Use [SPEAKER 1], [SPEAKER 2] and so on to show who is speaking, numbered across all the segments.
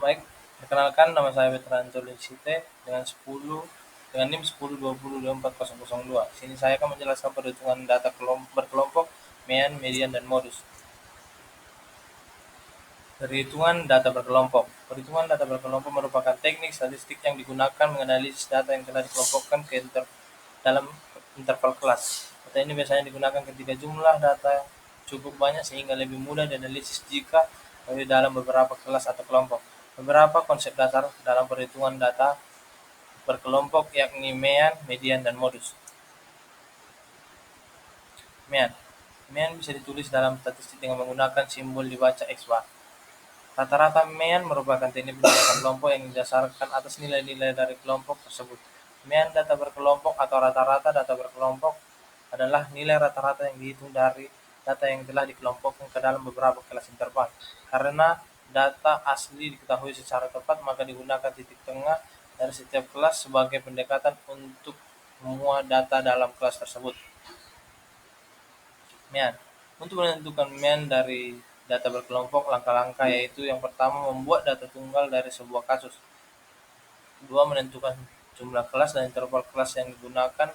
[SPEAKER 1] Baik, perkenalkan nama saya Veteran Tolisite dengan NIM 10202402. Sini saya akan menjelaskan perhitungan data berkelompok, mean, median, dan modus. Perhitungan data berkelompok. Perhitungan data berkelompok merupakan teknik statistik yang digunakan menganalisis data yang telah dikelompokkan dalam interval kelas. Data ini biasanya digunakan ketika jumlah data cukup banyak sehingga lebih mudah dianalisis jika berada dalam beberapa kelas atau kelompok. Beberapa konsep dasar dalam perhitungan data berkelompok yakni mean, median, dan modus. Mean. Mean bisa ditulis dalam statistik dengan menggunakan simbol dibaca X bar. Rata-rata mean merupakan teknik penilaian kelompok yang didasarkan atas nilai-nilai dari kelompok tersebut. Mean data berkelompok atau rata-rata data berkelompok adalah nilai rata-rata yang dihitung dari data yang telah dikelompokkan ke dalam beberapa kelas interval. Karena data asli diketahui secara tepat, maka digunakan titik tengah dari setiap kelas sebagai pendekatan untuk semua data dalam kelas tersebut. Mean. Untuk menentukan mean dari data berkelompok, langkah-langkah yaitu yang pertama membuat data tunggal dari sebuah kasus. Kedua, menentukan jumlah kelas dan interval kelas yang digunakan,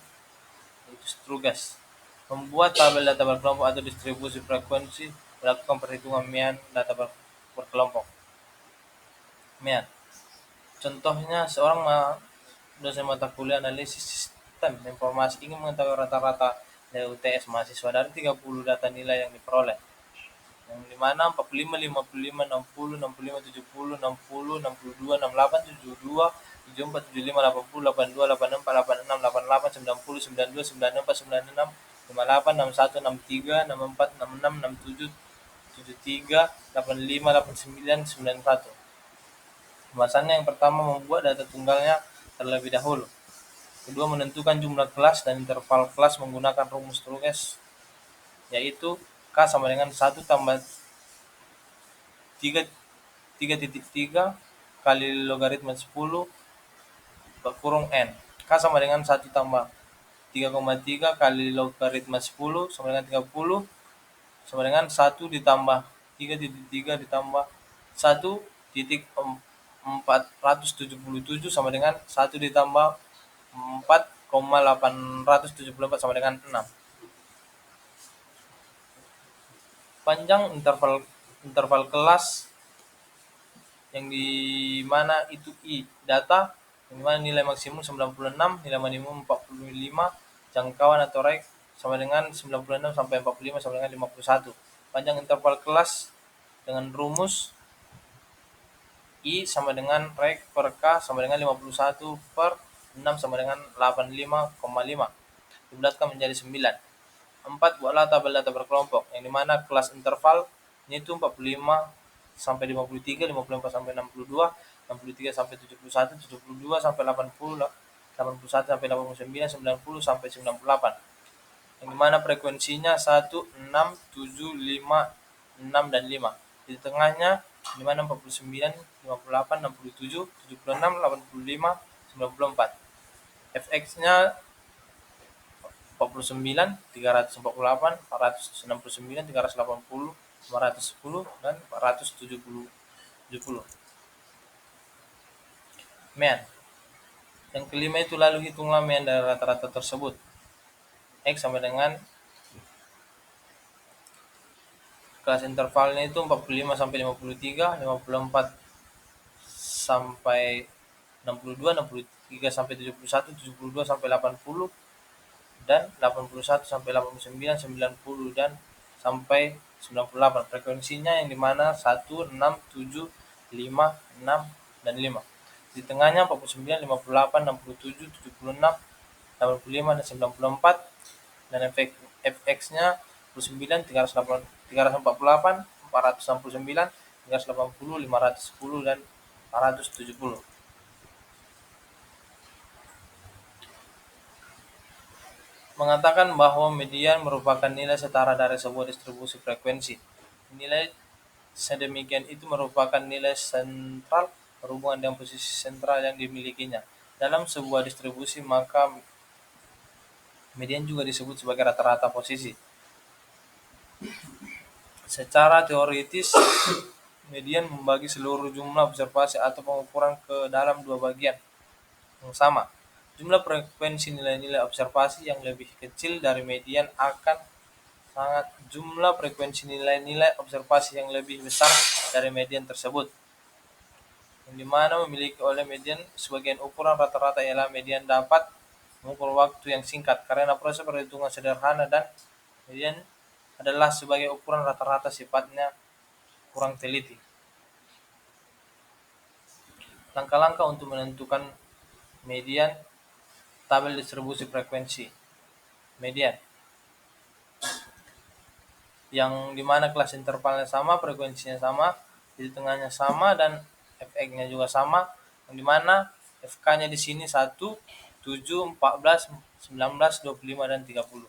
[SPEAKER 1] yaitu Strugas. Membuat tabel data berkelompok atau distribusi frekuensi, melakukan perhitungan mean data berkelompok. Mean. Contohnya, seorang dosen mata kuliah analisis sistem informasi ingin mengetahui rata-rata nilai UTS mahasiswa dari 30 data nilai yang diperoleh. Yang dimana 45, 55, 60, 65, 70, 60, 62, 68, 72, 74, 75, 80, 82, 86, 86, 88, 90, 92, 94, 96, 58, 61, 63, 64, 66, 67, 73, 85, 89, 91. Pembahasannya yang pertama membuat data tunggalnya terlebih dahulu. Kedua, menentukan jumlah kelas dan interval kelas menggunakan rumus Strugas, yaitu K sama dengan 1 tambah 3,3 kali logaritma 10 kurung N. K sama dengan 1 tambah 3,3 kali logaritma 10 sama dengan 30 sama dengan 1 ditambah 3,3 ditambah 1,477 sama dengan 1 ditambah 4,874 sama dengan 6. Panjang interval kelas yang dimana itu I data, yang dimana nilai maksimum 96, nilai minimum 45, jangkauan atau rek sama dengan 96 sampai 45 sama dengan 51. Panjang interval kelas dengan rumus I sama dengan rek per K sama dengan 51 per 6 sama dengan 85,5. Dibulatkan menjadi 9. 4. Buatlah tabel data berkelompok, yang dimana kelas interval itu 45 sampai 53, 54 sampai 62, 63 sampai 71, 72 sampai 80, 81 sampai 89, 90 sampai 98. Yang dimana frekuensinya 1, 6, 7, 5, 6, dan 5. Di tengahnya dimana 49, 58, 67, 76, 85, 94. Fx-nya 49, 348, 469, 380, 510, dan 470. Mean. Yang kelima itu lalu hitunglah mean dari rata-rata tersebut. X sama dengan kelas intervalnya itu 45 sampai 53, 54 sampai 62, 63 sampai 71, 72 sampai 80, dan 81 sampai 89, 90, dan sampai 98. Frekuensinya yang dimana 1, 6, 7, 5, 6, dan 5. Di tengahnya 49, 58, 67, 76, 85, dan 94. Dan fx-nya 49, 348, 469, 380, 510, dan 470. Mengatakan bahwa median merupakan nilai setara dari sebuah distribusi frekuensi. Nilai sedemikian itu merupakan nilai sentral berhubungan dengan posisi sentral yang dimilikinya. Dalam sebuah distribusi, maka median juga disebut sebagai rata-rata posisi. Secara teoritis, Median membagi seluruh jumlah observasi atau pengukuran ke dalam dua bagian yang sama. Jumlah frekuensi nilai-nilai observasi yang lebih kecil dari median akan sangat jumlah frekuensi nilai-nilai observasi yang lebih besar dari median tersebut, yang dimana memiliki oleh median sebagian ukuran rata-rata ialah median dapat mengukur waktu yang singkat karena proses perhitungan sederhana dan median adalah sebagai ukuran rata-rata sifatnya kurang teliti. Langkah-langkah untuk menentukan median tabel distribusi frekuensi median, yang dimana kelas intervalnya sama, frekuensinya sama, di tengahnya sama, dan fx-nya juga sama, yang dimana fk-nya di sini 1, 7, 14, 19, 25, dan 30.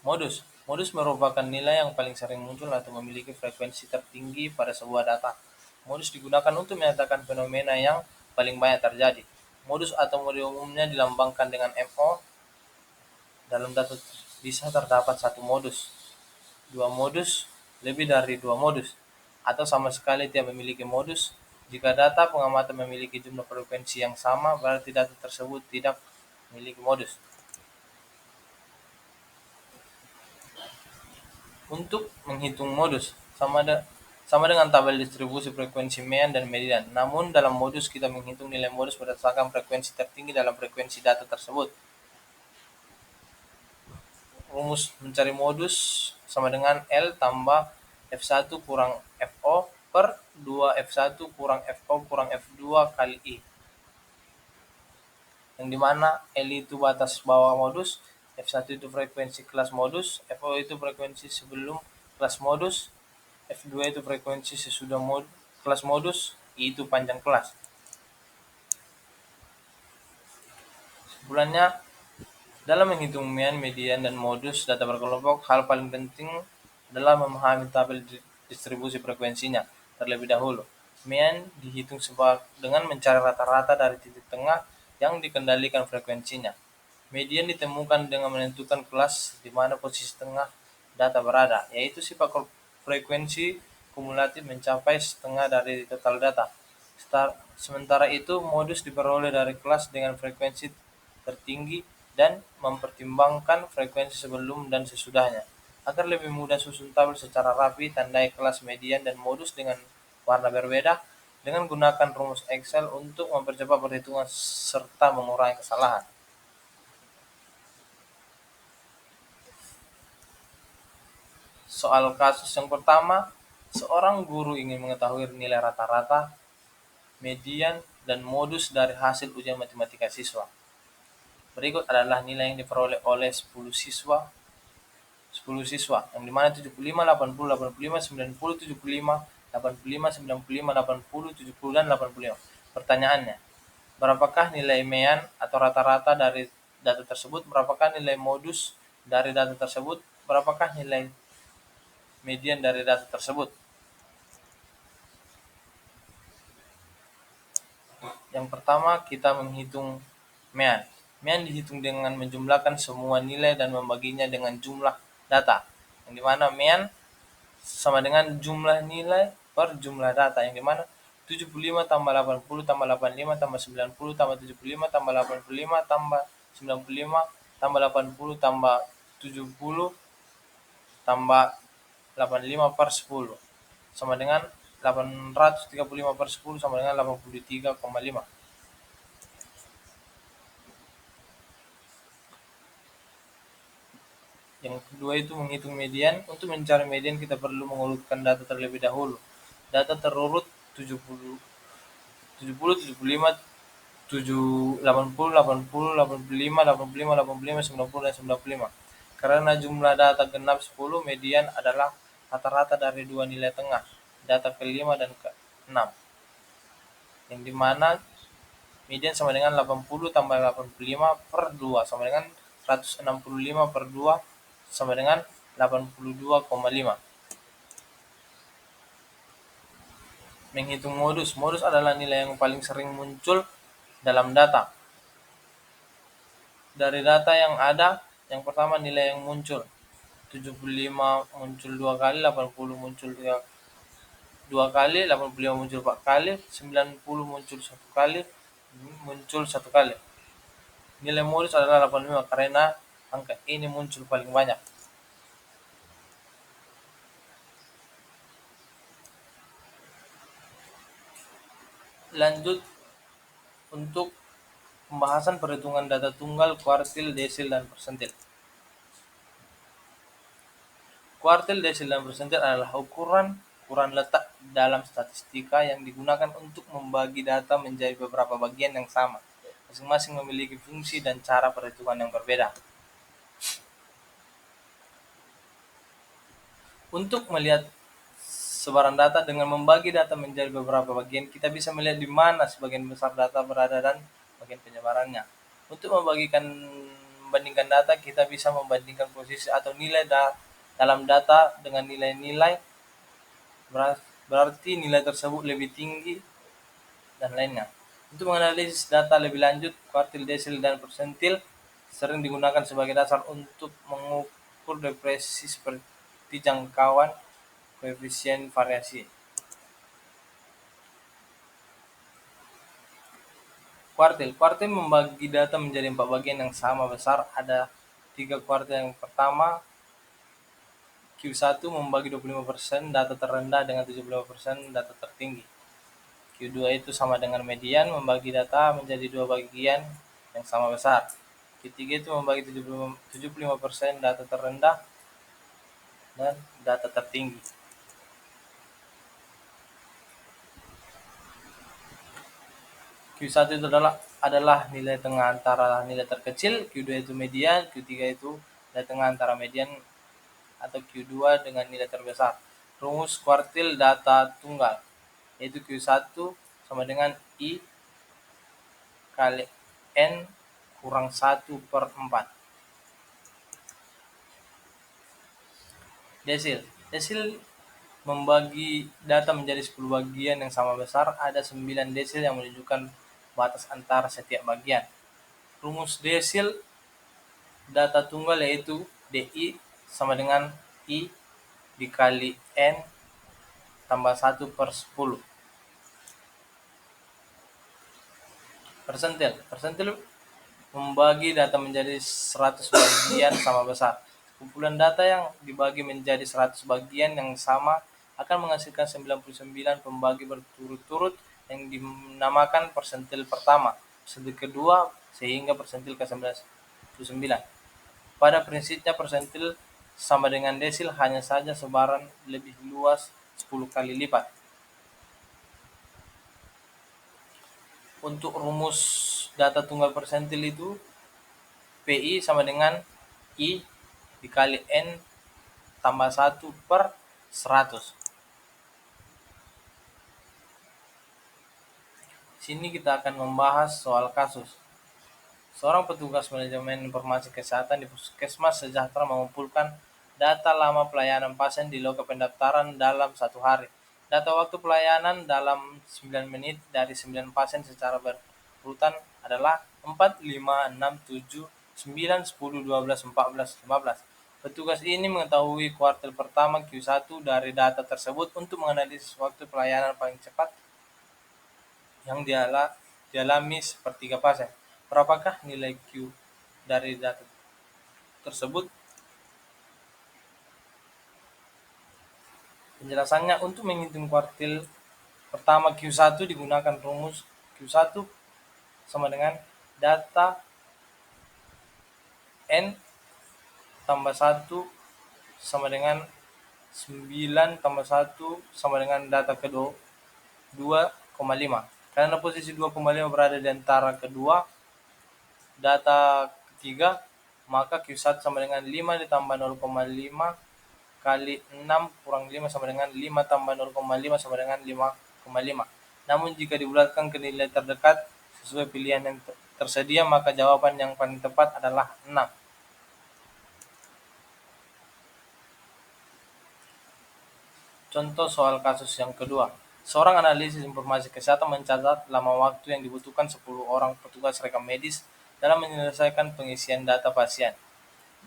[SPEAKER 1] Modus. Modus merupakan nilai yang paling sering muncul atau memiliki frekuensi tertinggi pada sebuah data. Modus digunakan untuk menyatakan fenomena yang paling banyak terjadi. Modus atau mode umumnya dilambangkan dengan MO. Dalam data bisa terdapat satu modus, dua modus, lebih dari dua modus, atau sama sekali tidak memiliki modus. Jika data pengamatan memiliki jumlah frekuensi yang sama, berarti data tersebut tidak memiliki modus. Untuk menghitung modus, sama dengan tabel distribusi frekuensi mean dan median. Namun dalam modus kita menghitung nilai modus berdasarkan frekuensi tertinggi dalam frekuensi data tersebut. Rumus mencari modus sama dengan L tambah F1 kurang FO per 2 F1 kurang FO kurang F2 kali I. Yang dimana L itu batas bawah modus, F1 itu frekuensi kelas modus, FO itu frekuensi sebelum kelas modus, F2 itu frekuensi sesudah kelas modus, I itu panjang kelas. Sebulannya, dalam menghitung mean, median, dan modus data berkelompok, hal paling penting adalah memahami tabel distribusi frekuensinya terlebih dahulu. Mean dihitung dengan mencari rata-rata dari titik tengah yang dikendalikan frekuensinya. Median ditemukan dengan menentukan kelas di mana posisi tengah data berada, yaitu sifat frekuensi kumulatif mencapai setengah dari total data. Sementara itu, modus diperoleh dari kelas dengan frekuensi tertinggi dan mempertimbangkan frekuensi sebelum dan sesudahnya. Agar lebih mudah susun tabel secara rapi, tandai kelas, median, dan modus dengan warna berbeda dengan gunakan rumus Excel untuk mempercepat perhitungan serta mengurangi kesalahan. Soal kasus yang pertama, seorang guru ingin mengetahui nilai rata-rata, median, dan modus dari hasil ujian matematika siswa. Berikut adalah nilai yang diperoleh oleh 10 siswa, yang dimana 75, 80, 85, 90, 75, 85, 95, 80, 70, dan 85. Pertanyaannya, berapakah nilai mean atau rata-rata dari data tersebut? Berapakah nilai modus dari data tersebut? Berapakah nilai median dari data tersebut? Yang pertama, kita menghitung mean. Mean dihitung dengan menjumlahkan semua nilai dan membaginya dengan jumlah data, yang dimana mean sama dengan jumlah nilai per jumlah data, yang dimana 75 tambah 80 tambah 85 tambah 90 tambah 75 tambah 85 tambah 95 tambah 80 tambah 70 tambah 85 per 10 sama dengan 835 per 10 sama dengan 83,5. Yang kedua itu menghitung median. Untuk mencari median kita perlu mengurutkan data terlebih dahulu. Data terurut 70, 70, 75, 80, 80, 85, 85, 85, 90, dan 95. Karena jumlah data genap 10, median adalah rata-rata dari dua nilai tengah, data ke-5 dan ke-6. Yang dimana median sama dengan 80 tambah 85 per 2 sama dengan 165 per 2 sama dengan 82,5. Menghitung modus. Modus adalah nilai yang paling sering muncul dalam data. Dari data yang ada, yang pertama nilai yang muncul. 75 muncul 2 kali, 80 muncul 2 kali, 85 muncul 4 kali, 90 muncul 1 kali, muncul 1 kali. Nilai modus adalah 85 karena angka ini muncul paling banyak. Lanjut untuk pembahasan perhitungan data tunggal, kuartil, desil, dan persentil. Kuartil, desil, dan persentil adalah ukuran letak dalam statistika yang digunakan untuk membagi data menjadi beberapa bagian yang sama. Masing-masing memiliki fungsi dan cara perhitungan yang berbeda. Untuk melihat sebaran data dengan membagi data menjadi beberapa bagian, kita bisa melihat di mana sebagian besar data berada dan bagian penyebarannya. Untuk membandingkan data, kita bisa membandingkan posisi atau nilai dalam data dengan nilai-nilai, berarti nilai tersebut lebih tinggi dan lainnya. Untuk menganalisis data lebih lanjut, kuartil, desil, dan persentil sering digunakan sebagai dasar untuk mengukur depresi seperti jangkauan koefisien variasi. Kuartil membagi data menjadi 4 bagian yang sama besar. Ada 3 kuartil. Yang pertama, Q1 membagi 25% data terendah dengan 75% data tertinggi. Q2 itu sama dengan median, membagi data menjadi 2 bagian yang sama besar. Q3 itu membagi 75% data terendah dan data tertinggi. Q1 itu adalah nilai tengah antara nilai terkecil, Q2 itu median, Q3 itu nilai tengah antara median atau Q2 dengan nilai terbesar. Rumus kuartil data tunggal yaitu Q1 sama dengan I kali N kurang 1/4. Desil membagi data menjadi 10 bagian yang sama besar. Ada 9 desil yang menunjukkan batas antara setiap bagian. Rumus desil data tunggal yaitu DI sama dengan I dikali N tambah 1/10. Persentil membagi data menjadi 100 bagian sama besar. Kumpulan data yang dibagi menjadi 100 bagian yang sama akan menghasilkan 99 pembagi berturut-turut yang dinamakan persentil pertama, persentil kedua, sehingga persentil ke-99. Pada prinsipnya persentil sama dengan desil, hanya saja sebaran lebih luas 10 kali lipat. Untuk rumus data tunggal persentil itu PI sama dengan I dikali N tambah 1/100. Sini kita akan membahas soal kasus. Seorang petugas manajemen informasi kesehatan di Puskesmas Sejahtera mengumpulkan data lama pelayanan pasien di loka pendaftaran dalam 1 hari. Data waktu pelayanan dalam 9 menit dari 9 pasien secara berurutan adalah 4, 5, 6, 7, 9, 10, 12, 14, 15. Petugas ini mengetahui kuartil pertama Q1 dari data tersebut untuk menganalisis waktu pelayanan paling cepat yang dialami sepertiga pasien. Berapakah nilai Q dari data tersebut? Penjelasannya, untuk menghitung kuartil pertama Q1 digunakan rumus Q1 sama dengan data N tambah 1 sama dengan 9 tambah 1 sama dengan data kedua 2,5. Karena posisi 2,5 berada di antara kedua data ketiga, maka Q1 sama dengan 5 ditambah 0,5 kali 6 kurang 5 sama dengan 5 tambah 0,5 sama dengan 5,5. Namun jika dibulatkan ke nilai terdekat sesuai pilihan yang tersedia, maka jawaban yang paling tepat adalah 6. Contoh soal kasus yang kedua. Seorang analisis informasi kesehatan mencatat lama waktu yang dibutuhkan 10 orang petugas rekam medis dalam menyelesaikan pengisian data pasien.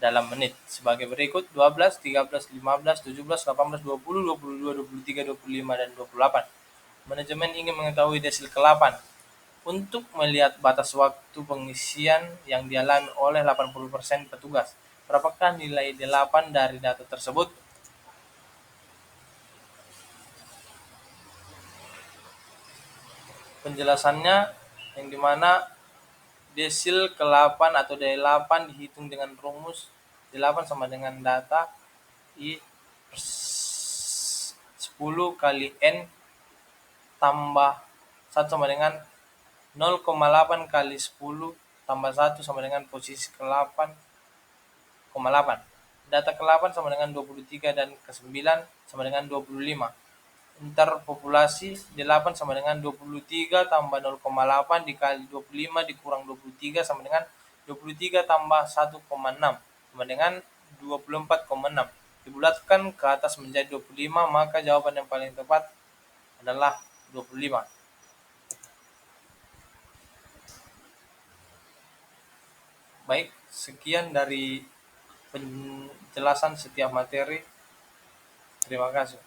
[SPEAKER 1] dalam menit. Sebagai berikut: 12, 13, 15, 17, 18, 20, 22, 23, 25, dan 28. Manajemen ingin mengetahui desil ke-8 untuk melihat batas waktu pengisian yang dialami oleh 80% petugas. Berapakah nilai 8 dari data tersebut? Penjelasannya yang dimana desil ke-8 atau D8 dihitung dengan rumus 8 sama dengan data I per 10 kali N tambah 1 sama dengan 0,8 kali 10 tambah 1 sama dengan posisi ke-8,8. Data ke-8 sama dengan 23 dan ke-9 sama dengan 25. Interpolasi 8 sama dengan 23 tambah 0,8 dikali 25 dikurang 23 sama dengan 23 tambah 1,6 sama dengan 24,6. Dibulatkan ke atas menjadi 25, maka jawaban yang paling tepat adalah 25. Baik, sekian dari penjelasan setiap materi. Terima kasih.